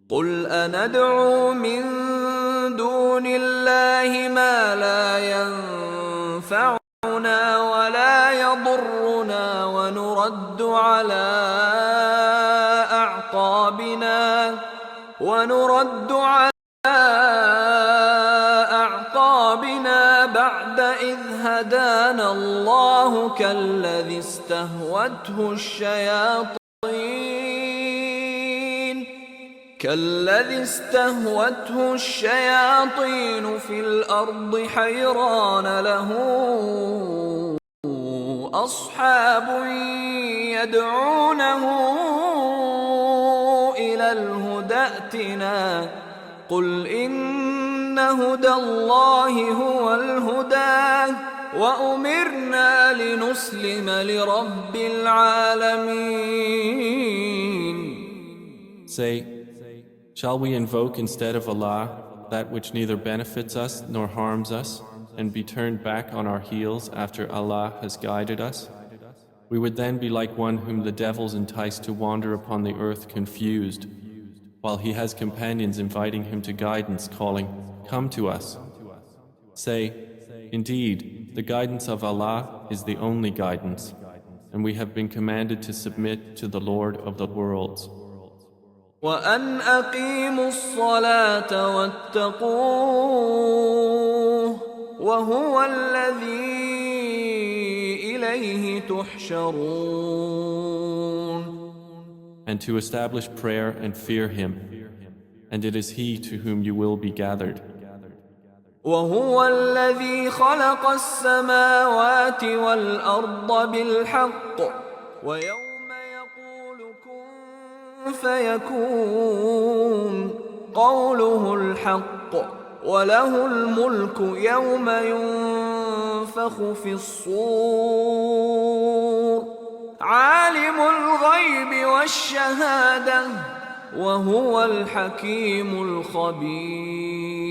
قل أندعو من دون الله ما لا ينفعنا ولا يضرنا ونرد على أعقابنا بعد إذ هدانا الله كالذي استهوته الشياطين في الأرض حيران له أصحاب يدعونه إلى الهدى ائتنا قل إن هدى الله هو الهدى وأمرنا لنسلم لرب العالمين. Say, shall we invoke instead of Allah that which neither benefits us nor harms us, and be turned back on our heels after Allah has guided us? We would then be like one whom the devils entice to wander upon the earth confused, while he has companions inviting him to guidance, calling, "Come to us." Say, indeed, the guidance of Allah is the only guidance, and we have been commanded to submit to the Lord of the worlds. وأن أقيموا الصلاة واتقوه وهو الذي إليه تحشرون. And to establish prayer and fear Him, and it is He to whom you will be gathered. وهو الذي خلق السماوات والأرض بالحق ويوم يقول كن فيكون قوله الحق وله الملك يوم ينفخ في الصور عالم الغيب والشهادة وهو الحكيم الخبير.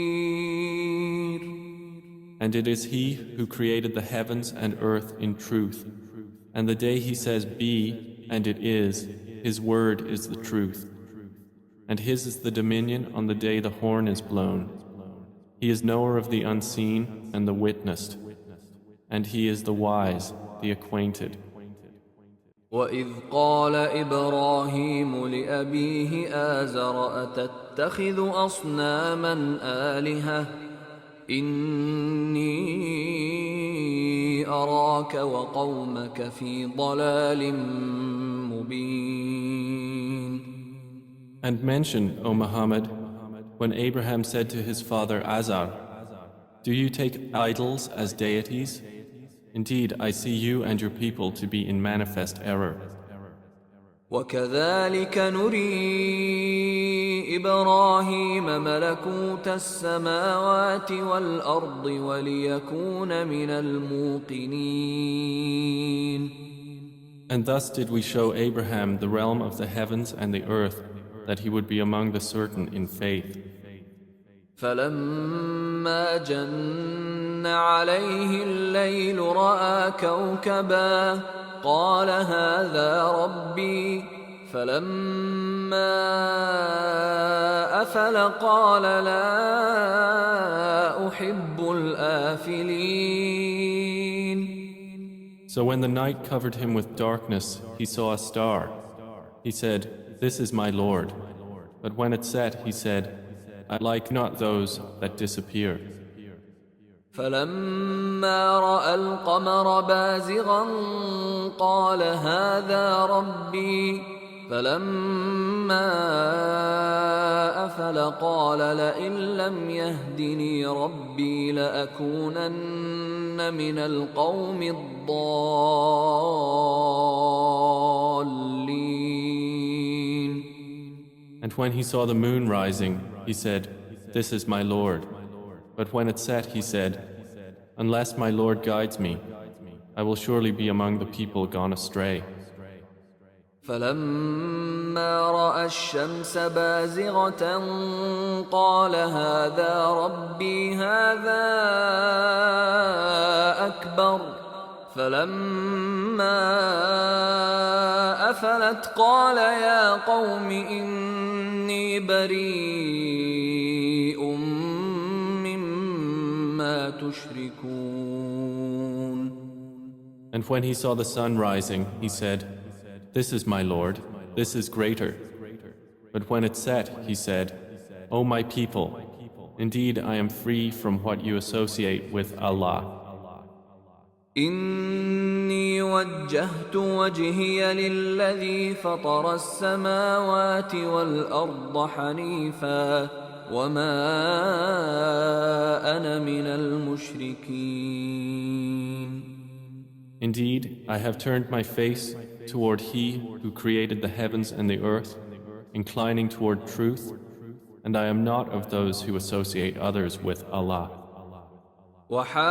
And it is He who created the heavens and earth in truth, and the day He says be, and it is, His word is the truth. And His is the dominion on the day the horn is blown. He is knower of the unseen and the witnessed, and He is the wise, the acquainted. وَإِذْ قَالَ إِبْرَاهِيمُ لِأَبِيهِ آزَرَ أَتَتَّخِذُ أَصْنَامًا آلِهَةً إِنِّي أَرَاكَ وَقَوْمَكَ فِي ضَلَالٍ مُبِينٍ. And mention, O Muhammad, when Abraham said to his father Azar, "Do you take idols as deities? Indeed, I see you and your people to be in manifest error." وَكَذَلِكَ نُرِي إِبْرَاهِيمَ مَلَكُوتَ السَّمَاوَاتِ وَالْأَرْضِ وَلِيَكُونَ مِنَ الْمُوقِنِينَ. And thus did we show Abraham the realm of the heavens and the earth, that he would be among the certain in faith. فَلَمَّا جَنَّ عَلَيْهِ اللَّيْلُ رَأَى كَوْكَبًا قَالَ هَذَا رَبِّي فَلَمَّا أَفَلَ قَالَ لَا أُحِبُّ الْآفِلِينَ. So when the night covered him with darkness, he saw a star. He said, "This is my Lord." But when it set, he said, "I like not those that disappear." فَلَمَّا رَأَى الْقَمَرَ بَازِغًا قَالَ هَذَا رَبِّي فَلَمَّا أَفَلَ قَالَ لَئِن لَّمْ يَهْدِنِي رَبِّي لَأَكُونَنَّ مِنَ الْقَوْمِ الضَّالِّينَ. And when he saw the moon rising, he said, "This is my Lord." But when it set, he said, "Unless my Lord guides me, I will surely be among the people gone astray." فَلَمَّا رَأَى الشَّمْسَ بَازِغَةً قَالَ هَذَا رَبِّي هَذَا أَكْبَرُ فَلَمَّا أَفَلَتْ قَالَ يَا قَوْمِ إِنِّي بريء مما تشركون. And when he saw the sun rising, he said, "This is my Lord, this is greater." But when it set, he said, "O my people, indeed I am free from what you associate with Allah. إني وجهت وجهي للذي فطر السماوات والأرض حنيفا وما أنا من المشركين. Indeed, I have turned my face toward He who created the heavens and the earth, inclining toward truth, and I am not of those who associate others with Allah." وحاجه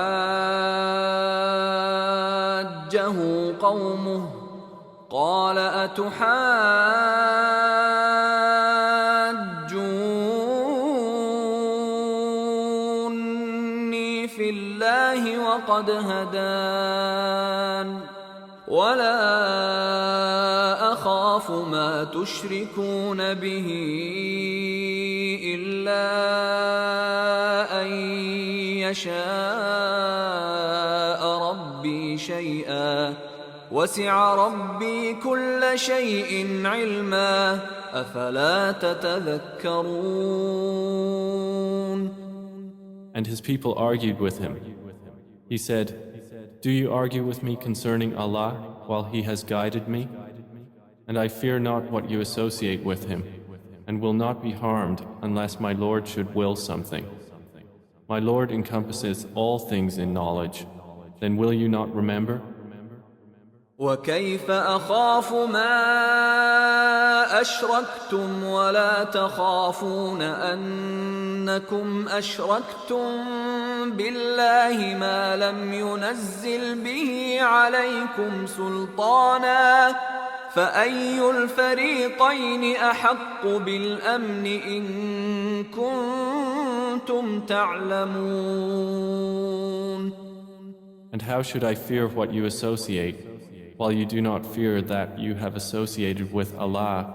قومه قال أتحاجوني في الله وقد هدان ولا أخاف ما تشركون به إلا أن يشاء ربي شيئا وسع ربي كل شيء علما أفلا تتذكرون. And his people argued with him. He said, "Do you argue with me concerning Allah while He has guided me? And I fear not what you associate with Him, and will not be harmed unless my Lord should will something. My Lord encompasses all things in knowledge. Then will you not remember?" وكيف أخاف ما أشركتم ولا تخافون أنكم أشركتم بالله ما لم ينزل به عليكم سلطانا فأي الفريقين أحق بالأمن إن كنتم تعلمون. And how should I fear what you associate, while you do not fear that you have associated with Allah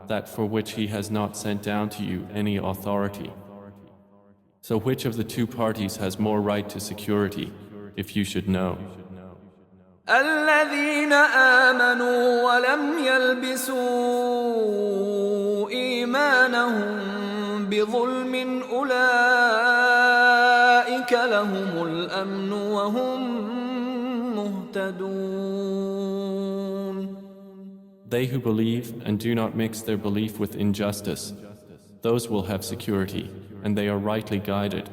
that for which He has not sent down to you any authority? So which of the two parties has more right to security, if you should know? الذين آمنوا ولم يلبسوا إيمانهم بظلم أولئك لهم الأمن وهم مهتدون. They who believe and do not mix their belief with injustice, those will have security, and they are rightly guided.